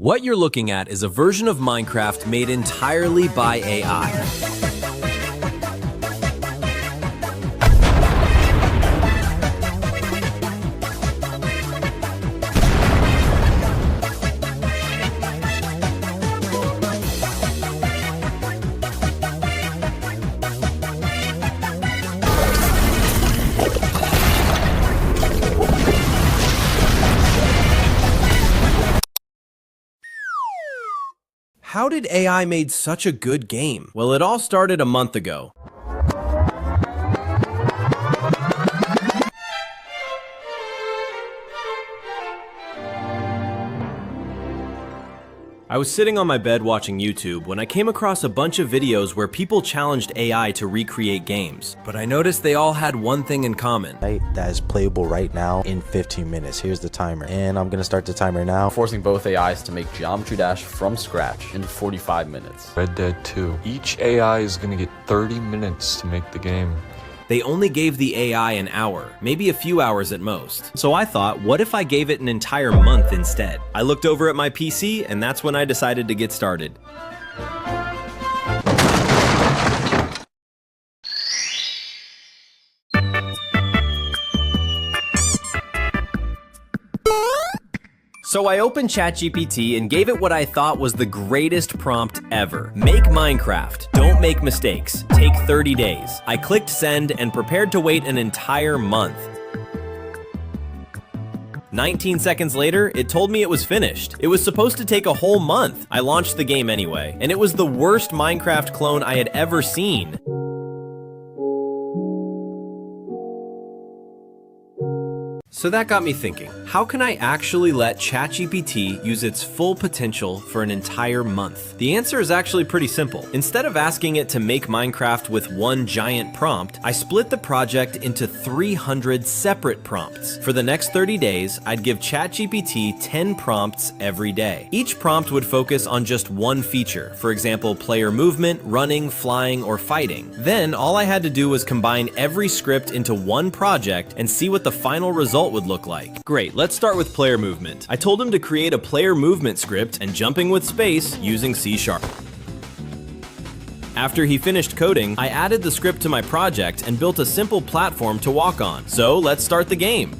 What you're looking at is a version of Minecraft made entirely by AI. How did AI made such a good game? Well, it all started a month ago. I was sitting on my bed watching YouTube when I came across a bunch of videos where people challenged AI to recreate games. But I noticed they all had one thing in common. That is playable right now in 15 minutes. Here's the timer. And I'm gonna start the timer now. Forcing both AIs to make Geometry Dash from scratch in 45 minutes. Red Dead 2. Each AI is gonna get 30 minutes to make the game. They only gave the AI an hour, maybe a few hours at most. So I thought, what if I gave it an entire month instead? I looked over at my PC, and that's when I decided to get started. So I opened ChatGPT and gave it what I thought was the greatest prompt ever. Make Minecraft. Don't make mistakes. Take 30 days. I clicked send and prepared to wait an entire month. 19 seconds later, it told me it was finished. It was supposed to take a whole month. I launched the game anyway, and it was the worst Minecraft clone I had ever seen. So that got me thinking, how can I actually let ChatGPT use its full potential for an entire month? The answer is actually pretty simple. Instead of asking it to make Minecraft with one giant prompt, I split the project into 300 separate prompts. For the next 30 days, I'd give ChatGPT 10 prompts every day. Each prompt would focus on just one feature, for example, player movement, running, flying, or fighting. Then all I had to do was combine every script into one project and see what the final result would look like. Great, let's start with player movement. I told him to create a player movement script and jumping with space using C#. After he finished coding, I added the script to my project and built a simple platform to walk on. So let's start the game.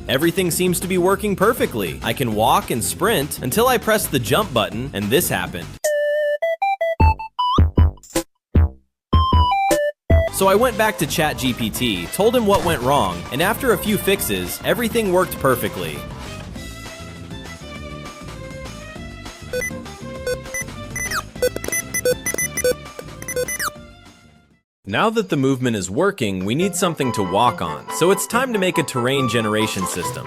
Everything seems to be working perfectly. I can walk and sprint until I press the jump button and this happened. So I went back to ChatGPT, told him what went wrong, and after a few fixes, everything worked perfectly. Now that the movement is working, we need something to walk on, so it's time to make a terrain generation system.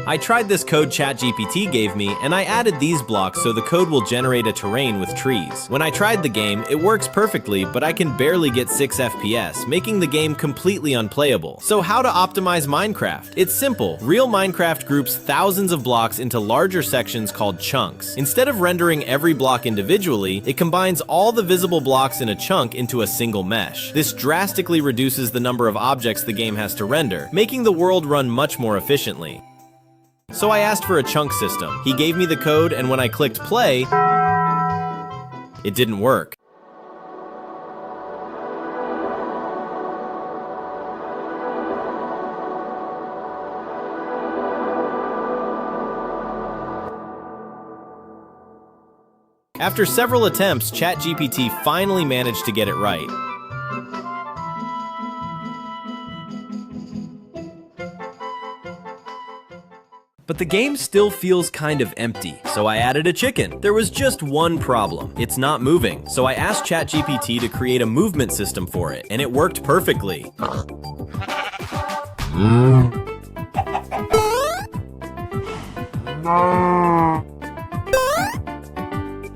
I tried this code ChatGPT gave me, and I added these blocks so the code will generate a terrain with trees. When I tried the game, it works perfectly, but I can barely get 6 FPS, making the game completely unplayable. So how to optimize Minecraft? It's simple. Real Minecraft groups thousands of blocks into larger sections called chunks. Instead of rendering every block individually, it combines all the visible blocks in a chunk into a single mesh. This drastically reduces the number of objects the game has to render, making the world run much more efficiently. So I asked for a chunk system. He gave me the code, and when I clicked play, it didn't work. After several attempts, ChatGPT finally managed to get it right. But the game still feels kind of empty, so I added a chicken. There was just one problem. It's not moving. So I asked ChatGPT to create a movement system for it, and it worked perfectly.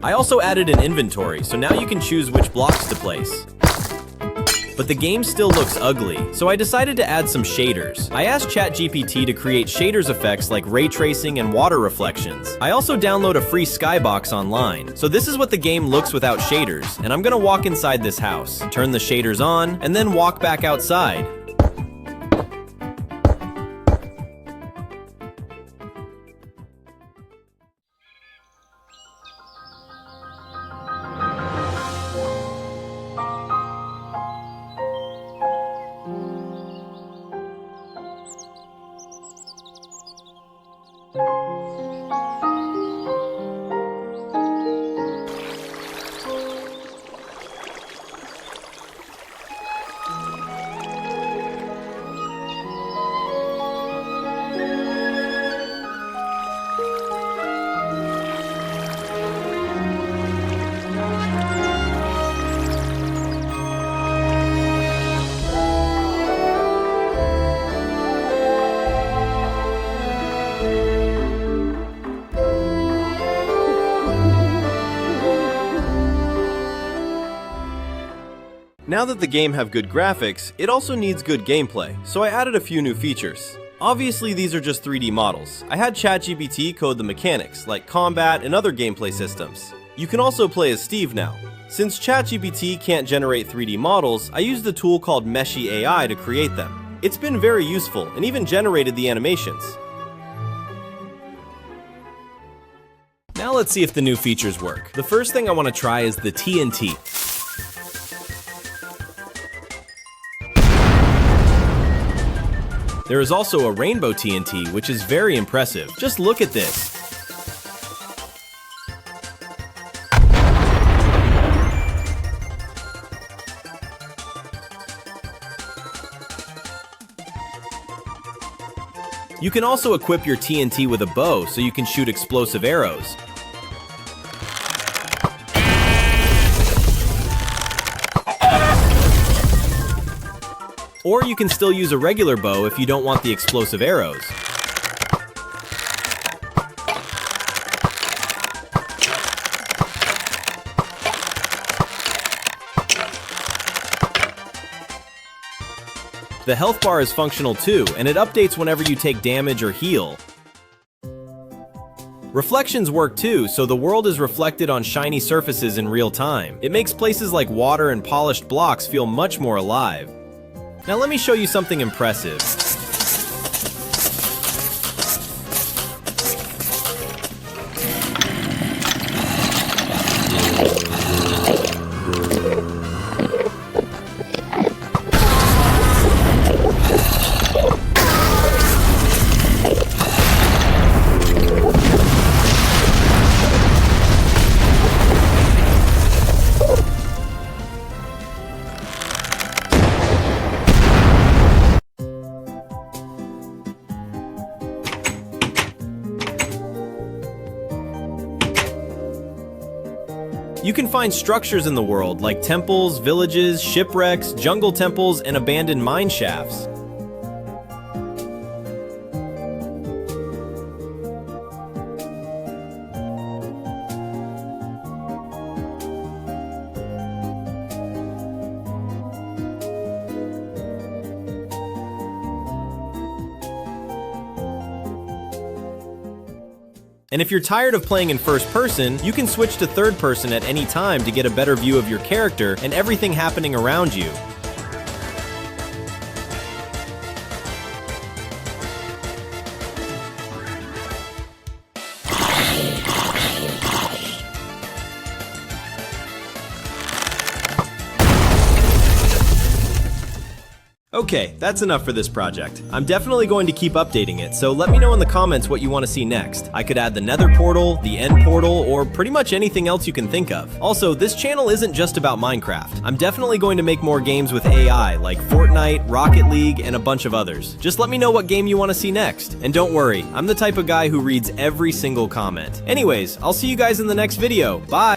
I also added an inventory, so now you can choose which blocks to place. But the game still looks ugly, so I decided to add some shaders. I asked ChatGPT to create shaders effects like ray tracing and water reflections. I also download a free skybox online. So this is what the game looks without shaders, and I'm gonna walk inside this house, turn the shaders on, and then walk back outside. Now that the game have good graphics, it also needs good gameplay, so I added a few new features. Obviously these are just 3D models. I had ChatGPT code the mechanics, like combat and other gameplay systems. You can also play as Steve now. Since ChatGPT can't generate 3D models, I used a tool called Meshy AI to create them. It's been very useful and even generated the animations. Now let's see if the new features work. The first thing I want to try is the TNT. There is also a rainbow TNT, which is very impressive. Just look at this. You can also equip your TNT with a bow so you can shoot explosive arrows. Or you can still use a regular bow if you don't want the explosive arrows. The health bar is functional too, and it updates whenever you take damage or heal. Reflections work too, so the world is reflected on shiny surfaces in real time. It makes places like water and polished blocks feel much more alive. Now let me show you something impressive. You can find structures in the world like temples, villages, shipwrecks, jungle temples, and abandoned mine shafts. And if you're tired of playing in first person, you can switch to third person at any time to get a better view of your character and everything happening around you. Okay, that's enough for this project. I'm definitely going to keep updating it, so let me know in the comments what you want to see next. I could add the Nether portal, the End portal, or pretty much anything else you can think of. Also, this channel isn't just about Minecraft. I'm definitely going to make more games with AI, like Fortnite, Rocket League, and a bunch of others. Just let me know what game you want to see next. And don't worry, I'm the type of guy who reads every single comment. Anyways, I'll see you guys in the next video. Bye!